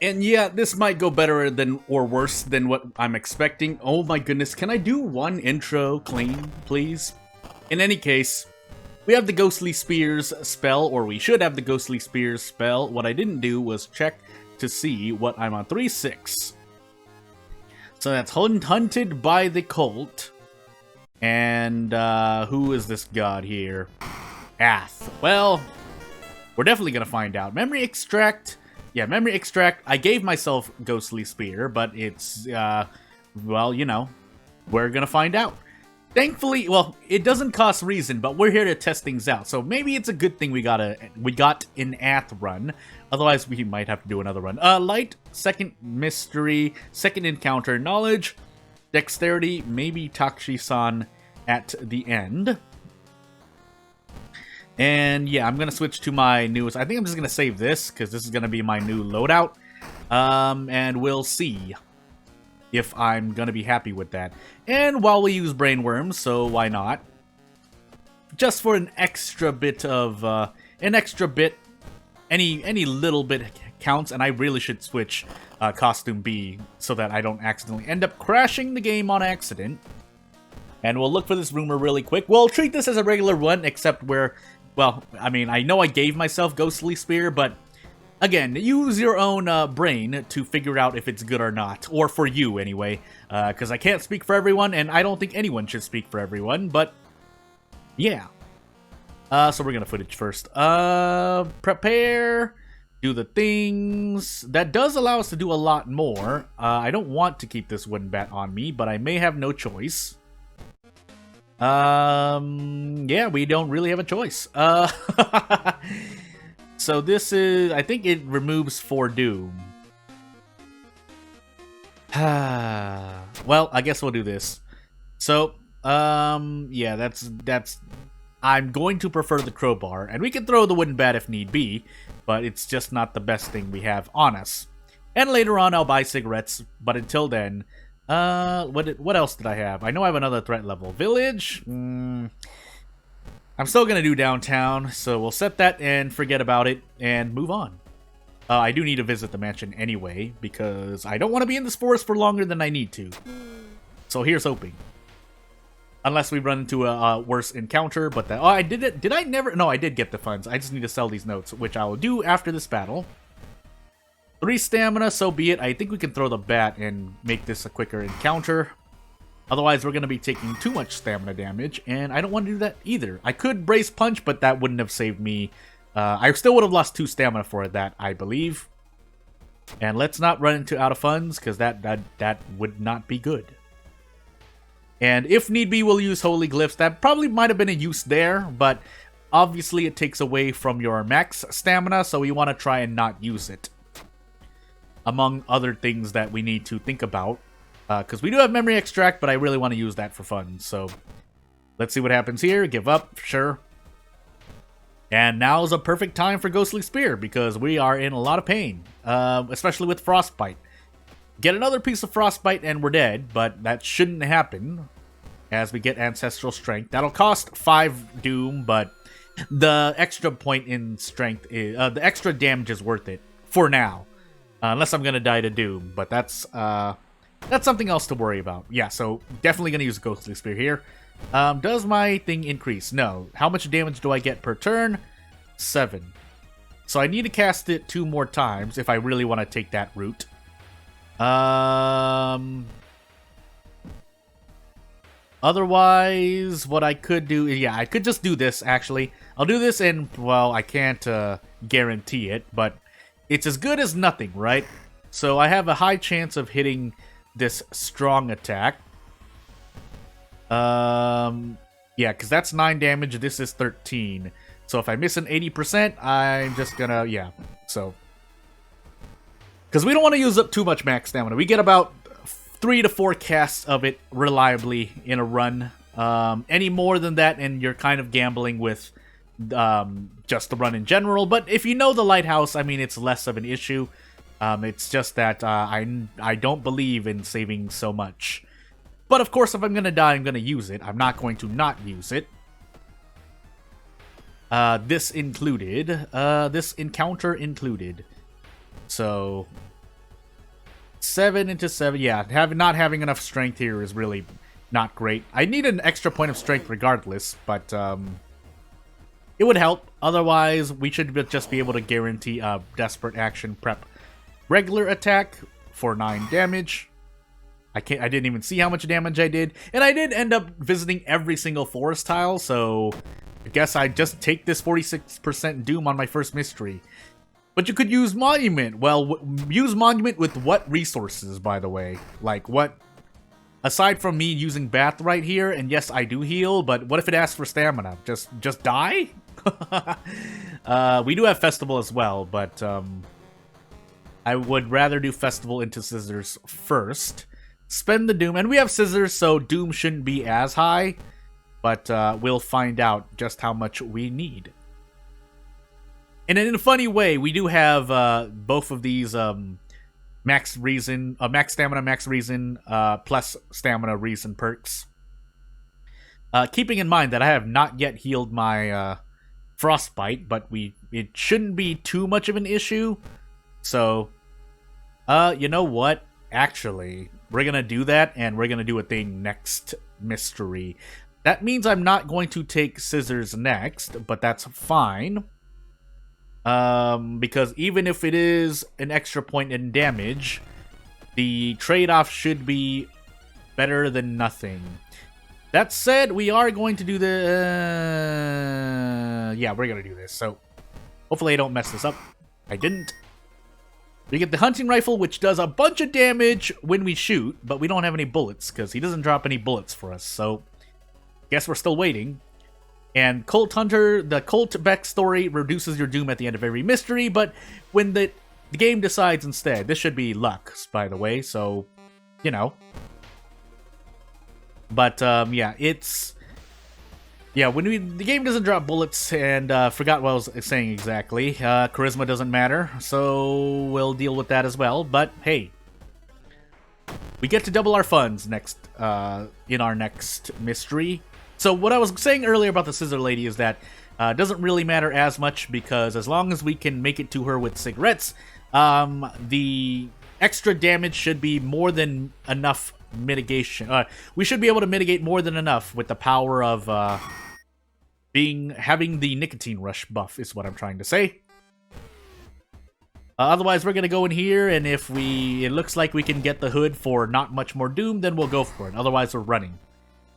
And yeah, this might go better than or worse than what I'm expecting. Oh my goodness, can I do one intro clean, please? In any case, we have the Ghostly Spears spell, or we should have the Ghostly Spears spell. What I didn't do was check to see what I'm on 3-6. So that's Hunted by the Cult. And who is this god here? Ath. Well, we're definitely gonna find out. Memory Extract. Yeah, Memory Extract. I gave myself Ghostly Spear, but it's, well, you know, we're gonna find out. Thankfully, well, it doesn't cost reason, but we're here to test things out. So maybe it's a good thing we got an Ath run. Otherwise, we might have to do another run. Light, second Mystery, second Encounter, Knowledge, Dexterity, maybe Takshi-san at the end. And yeah, I'm going to switch to my newest. I think I'm just going to save this, because this is going to be my new loadout. And we'll see if I'm going to be happy with that. And while we use Brainworms, so why not? Just for an extra bit of, any little bit counts, and I really should switch Costume B so that I don't accidentally end up crashing the game on accident. And we'll look for this rumor really quick. We'll treat this as a regular one, except where, well, I mean, I know I gave myself Ghostly Spear, but again, use your own brain to figure out if it's good or not. Or for you, anyway. Because I can't speak for everyone, and I don't think anyone should speak for everyone, but yeah. So we're gonna footage first. Prepare, do the things. That does allow us to do a lot more. I don't want to keep this wooden bat on me, but I may have no choice. Yeah, we don't really have a choice. So this is, I think it removes 4 Doom. Well, I guess we'll do this. So, yeah, that's, I'm going to prefer the crowbar, and we can throw the wooden bat if need be, but it's just not the best thing we have on us. And later on, I'll buy cigarettes, but until then, what else did I have? I know I have another threat level. Village? I'm still gonna do downtown, so we'll set that and forget about it and move on. I do need to visit the mansion anyway, because I don't want to be in this forest for longer than I need to. So here's hoping. Unless we run into a worse encounter, but that... Oh, I did it. Did I never... No, I did get the funds. I just need to sell these notes, which I will do after this battle. 3 stamina, so be it. I think we can throw the bat and make this a quicker encounter. Otherwise, we're going to be taking too much stamina damage, and I don't want to do that either. I could brace punch, but that wouldn't have saved me. I still would have lost 2 stamina for that, I believe. And let's not run into out of funds, because that would not be good. And if need be, we'll use Holy Glyphs. That probably might have been a use there, but obviously it takes away from your max stamina, so we want to try and not use it. Among other things that we need to think about. Because we do have Memory Extract, but I really want to use that for fun. So, let's see what happens here. Give up, sure. And now's a perfect time for Ghostly Spear, because we are in a lot of pain. Especially with Frostbite. Get another piece of Frostbite and we're dead, but that shouldn't happen. As we get Ancestral Strength. That'll cost 5 Doom, but the extra point in Strength is... the extra damage is worth it. For now. Unless I'm gonna die to Doom, but that's something else to worry about. Yeah, so definitely gonna use a Ghostly Spear here. Does my thing increase? No. How much damage do I get per turn? 7. So I need to cast it 2 more times if I really want to take that route. Otherwise, what I could do... Yeah, I could just do this, actually. I'll do this and, well, I can't guarantee it, but... It's as good as nothing, right? So I have a high chance of hitting this strong attack. Yeah, because that's 9 damage. This is 13. So if I miss an 80%, I'm just gonna... Yeah, so... Because we don't want to use up too much max stamina. We get about 3 to 4 casts of it reliably in a run. Any more than that, and you're kind of gambling with... just the run in general, but if you know the lighthouse, I mean, it's less of an issue. It's just that I don't believe in saving so much. But of course, if I'm gonna die, I'm gonna use it. I'm not going to not use it. This included. This encounter included. So, 7 into 7. Yeah, not having enough strength here is really not great. I need an extra point of strength regardless, but it would help. Otherwise, we should just be able to guarantee a desperate action prep regular attack for 9 damage. I didn't even see how much damage I did, and I did end up visiting every single forest tile, so I guess I just take this 46% doom on my first mystery. But you could use Monument. Well, use Monument with what resources, by the way? Like, what? Aside from me using Bath right here, and yes, I do heal, but what if it asks for stamina? Just die? We do have Festival as well, but I would rather do Festival into Scissors first. Spend the Doom, and we have Scissors, so Doom shouldn't be as high, but we'll find out just how much we need. And in a funny way, we do have both of these max stamina, max reason, plus stamina reason perks. Keeping in mind that I have not yet healed my frostbite, but it shouldn't be too much of an issue. So, you know what? Actually, we're gonna do that, and we're gonna do a thing next mystery. That means I'm not going to take Scissors next, but that's fine. Because even if it is an extra point in damage, the trade-off should be better than nothing. That said, we are going to do the... yeah, we're going to do this. So, hopefully I don't mess this up. I didn't. We get the hunting rifle, which does a bunch of damage when we shoot, but we don't have any bullets, because he doesn't drop any bullets for us. So, guess we're still waiting. And Colt Hunter, the Colt backstory reduces your doom at the end of every mystery, but when the game decides instead, this should be luck, by the way, so, you know. But, yeah, it's... yeah, when the game doesn't drop bullets, and forgot what I was saying exactly. Charisma doesn't matter, so we'll deal with that as well. But, hey, we get to double our funds next, in our next mystery. So what I was saying earlier about the Scissor Lady is that it doesn't really matter as much, because as long as we can make it to her with cigarettes, the extra damage should be more than enough mitigation. We should be able to mitigate more than enough with the power of having the nicotine rush buff, is what I'm trying to say. Otherwise, we're gonna go in here, and if it looks like we can get the hood for not much more doom, then we'll go for it. Otherwise, we're running.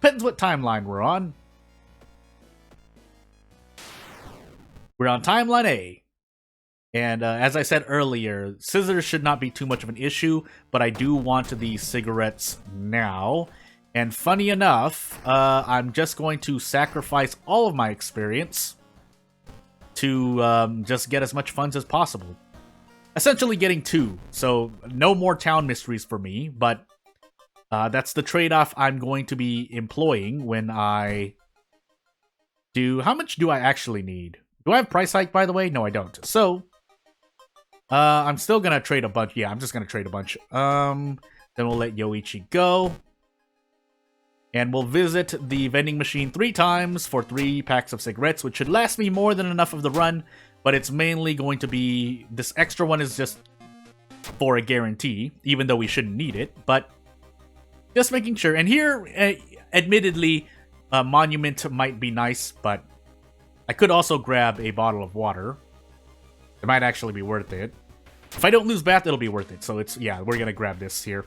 Depends what timeline we're on. We're on timeline A. And as I said earlier, scissors should not be too much of an issue, but I do want these cigarettes now. And funny enough, I'm just going to sacrifice all of my experience to just get as much funds as possible. Essentially getting 2, so no more town mysteries for me, but that's the trade-off I'm going to be employing when I do... how much do I actually need? Do I have price hike, by the way? No, I don't. So, I'm still gonna trade a bunch. Yeah, I'm just gonna trade a bunch. Then we'll let Yoichi go. And we'll visit the vending machine 3 times for 3 packs of cigarettes, which should last me more than enough of the run, but it's mainly going to be... this extra one is just for a guarantee, even though we shouldn't need it, but... just making sure. And here, admittedly, a monument might be nice, but I could also grab a bottle of water. It might actually be worth it. If I don't lose Bath, it'll be worth it. So it's, yeah, we're gonna grab this here.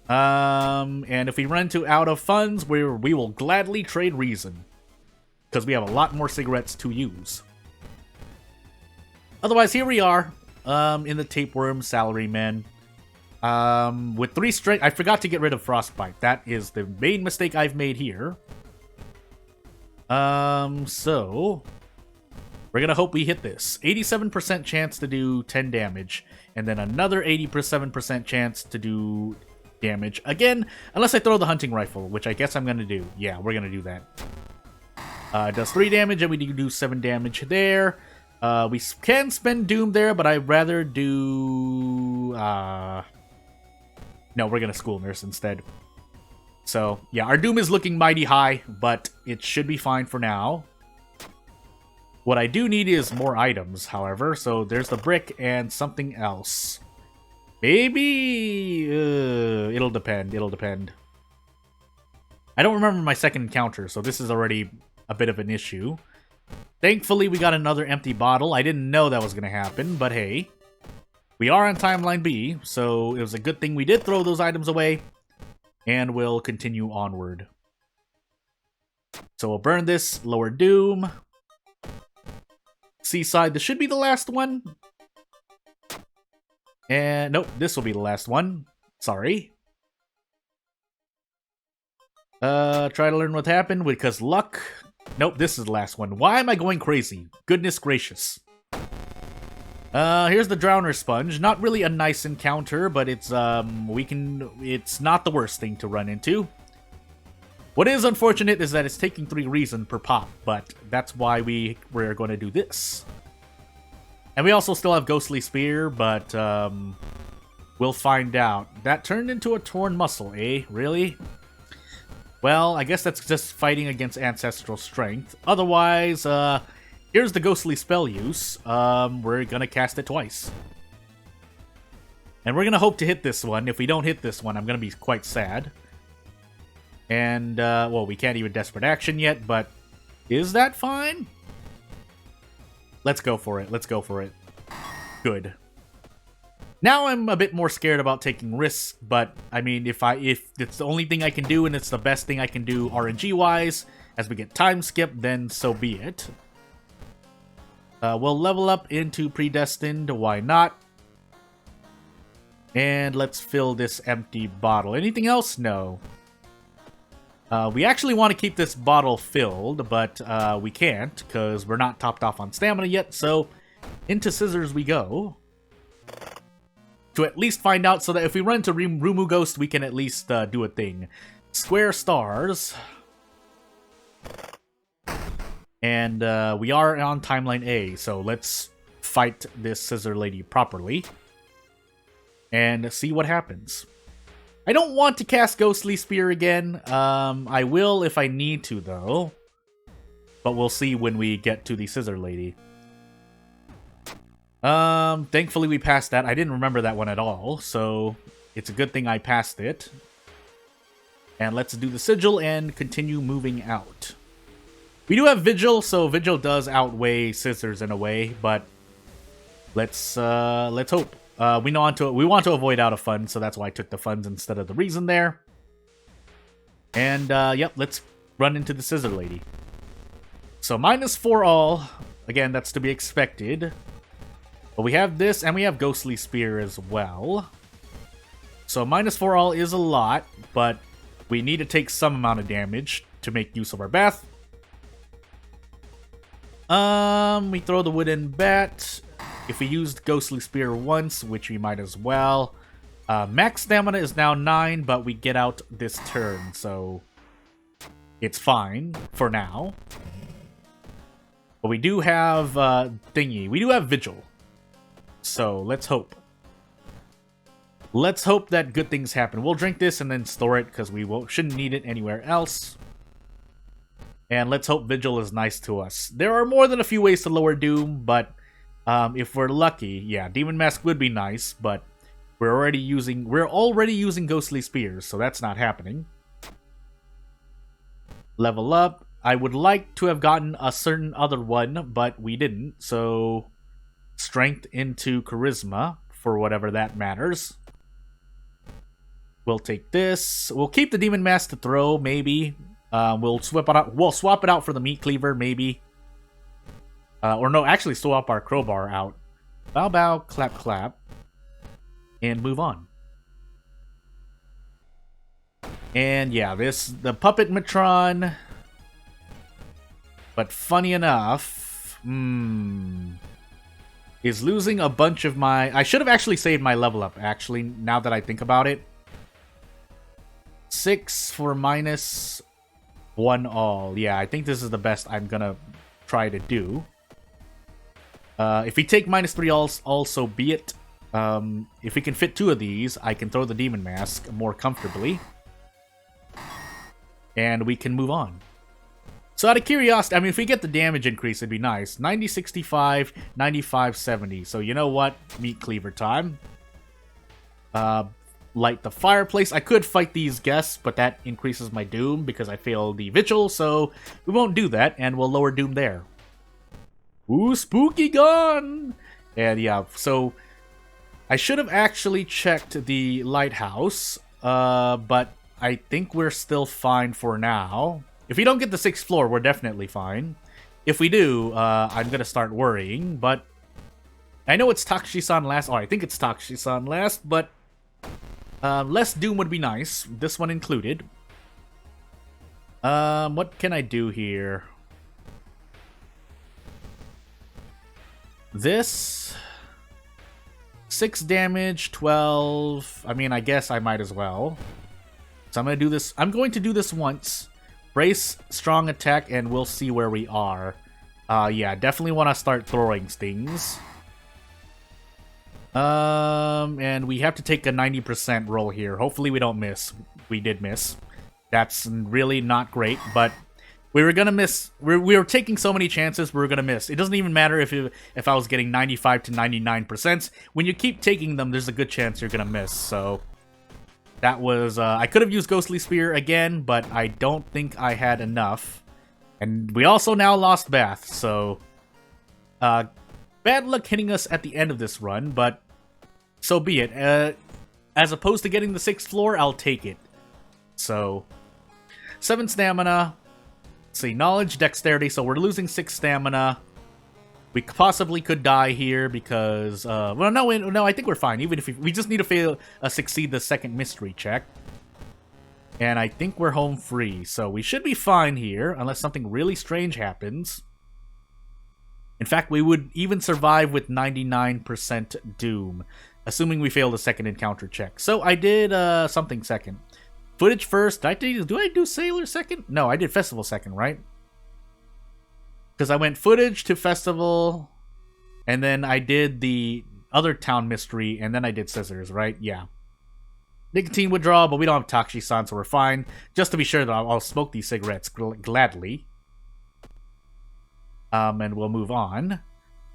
And if we run into out of funds, we will gladly trade reason, because we have a lot more cigarettes to use. Otherwise, here we are, in the Tapeworm Salaryman. With 3 strength, I forgot to get rid of Frostbite. That is the main mistake I've made here. So we're gonna hope we hit this. 87% chance to do 10 damage, and then another 87% chance to do damage again, unless I throw the hunting rifle, which I guess I'm gonna do. Yeah, we're gonna do that. It does 3 damage, and we do 7 damage there. We can spend Doom there, but I'd rather do... no, we're gonna School Nurse instead. So, yeah, our Doom is looking mighty high, but it should be fine for now. What I do need is more items, however, so there's the brick and something else. Maybe... it'll depend. It'll depend. I don't remember my second encounter, so this is already a bit of an issue. Thankfully, we got another empty bottle. I didn't know that was going to happen, but hey. We are on Timeline B, so it was a good thing we did throw those items away. And we'll continue onward. So we'll burn this. Lower Doom. Seaside, this should be the last one. And nope, this will be the last one. Sorry. Try to learn what happened because luck. Nope, this is the last one. Why am I going crazy? Goodness gracious. Here's the Drowner Sponge. Not really a nice encounter, but it's it's not the worst thing to run into. What is unfortunate is that it's taking 3 reason per pop, but that's why we're going to do this. And we also still have Ghostly Spear, but we'll find out. That turned into a torn muscle, eh? Really? Well, I guess that's just fighting against Ancestral Strength. Otherwise, here's the Ghostly Spell use. We're gonna cast it twice. And we're gonna hope to hit this one. If we don't hit this one, I'm gonna be quite sad. And, well, we can't even Desperate Action yet, but is that fine? Let's go for it. Let's go for it. Good. Now I'm a bit more scared about taking risks, but, I mean, if it's the only thing I can do and it's the best thing I can do RNG-wise, as we get time skip, then so be it. We'll level up into Predestined, why not? And let's fill this empty bottle. Anything else? No. We actually want to keep this bottle filled, but we can't, because we're not topped off on stamina yet, so into Scissors we go. To at least find out, so that if we run into Rumu Ghost, we can at least do a thing. Square stars. And we are on Timeline A, so let's fight this Scissor Lady properly. And see what happens. I don't want to cast Ghostly Spear again. I will if I need to, though. But we'll see when we get to the Scissor Lady. Thankfully we passed that. I didn't remember that one at all, so it's a good thing I passed it. And let's do the Sigil and continue moving out. We do have Vigil, so Vigil does outweigh Scissors in a way, but let's hope. We want to avoid out of funds, so that's why I took the funds instead of the reason there. And, yep, let's run into the Scissor Lady. So, -4 all. Again, that's to be expected. But we have this, and we have Ghostly Spear as well. So, -4 all is a lot, but we need to take some amount of damage to make use of our Bath. We throw the Wooden Bat. If we used Ghostly Spear once, which we might as well. Max stamina is now 9, but we get out this turn, so it's fine for now. But we do have thingy. We do have Vigil. So let's hope. Let's hope that good things happen. We'll drink this and then store it because we shouldn't need it anywhere else. And let's hope Vigil is nice to us. There are more than a few ways to lower Doom, but if we're lucky, yeah, Demon Mask would be nice, but we're already using Ghostly Spears, so that's not happening. Level up. I would like to have gotten a certain other one, but we didn't, so Strength into Charisma, for whatever that matters. We'll take this. We'll keep the Demon Mask to throw, maybe. We'll swap it out for the Meat Cleaver, maybe. Or no, actually swap our Crowbar out. Bow, bow, clap, clap. And move on. And yeah, the Puppet Matron. But funny enough, is losing a bunch of my... I should have actually saved my level up, actually, now that I think about it. 6 for -1 all. Yeah, I think this is the best I'm gonna try to do. If we take -3 all, also be it. If we can fit 2 of these, I can throw the Demon Mask more comfortably. And we can move on. So out of curiosity, I mean, if we get the damage increase, it'd be nice. 90-65, 95-70. So you know what? Meat Cleaver time. Light the fireplace. I could fight these guests, but that increases my doom because I failed the vigil, so we won't do that, and we'll lower doom there. Ooh, spooky gun! And yeah, so I should have actually checked the lighthouse, but I think we're still fine for now. If we don't get the 6th floor, we're definitely fine. If we do, I'm gonna start worrying, but I know it's Takshisan last. Oh, I think it's Takshisan last, but less doom would be nice, this one included. What can I do here? This 6 damage, 12. I mean, I guess I might as well. So I'm going to do this once. Brace, strong attack, and we'll see where we are. Yeah, definitely want to start throwing things. And we have to take a 90% roll here. Hopefully we don't miss. We did miss. That's really not great, but we were gonna miss. We were taking so many chances, we were gonna miss. It doesn't even matter if I was getting 95 to 99%. When you keep taking them, there's a good chance you're gonna miss, so that was, I could have used Ghostly Spear again, but I don't think I had enough. And we also now lost Bath, so bad luck hitting us at the end of this run, but so be it. As opposed to getting the 6th floor, I'll take it. So 7 stamina. Let's see, knowledge, dexterity, so we're losing 6 stamina. We possibly could die here because, well, no, I think we're fine. Even if we just need to succeed the 2nd mystery check. And I think we're home free, so we should be fine here, unless something really strange happens. In fact, we would even survive with 99% doom, assuming we fail the 2nd encounter check. So I did something 2nd. Footage first. Do I do Sailor 2nd? No, I did Festival 2nd, right? Because I went footage to Festival, and then I did the other town mystery, and then I did Scissors, right? Yeah. Nicotine withdrawal, but we don't have Takshisan, so we're fine. Just to be sure that I'll smoke these cigarettes gladly. And we'll move on.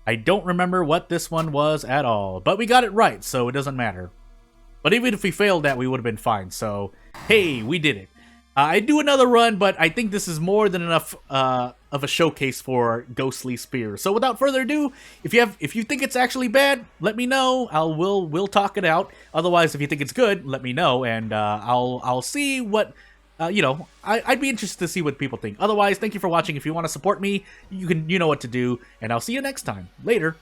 I don't remember what this one was at all, but we got it right, so it doesn't matter. But even if we failed that, we would have been fine, so hey, we did it. I'd do another run, but I think this is more than enough of a showcase for Ghostly Spear. So without further ado, if you think it's actually bad, let me know. We'll talk it out. Otherwise, if you think it's good, let me know, and I'll see what I'd be interested to see what people think. Otherwise, thank you for watching. If you want to support me, you know what to do, and I'll see you next time. Later.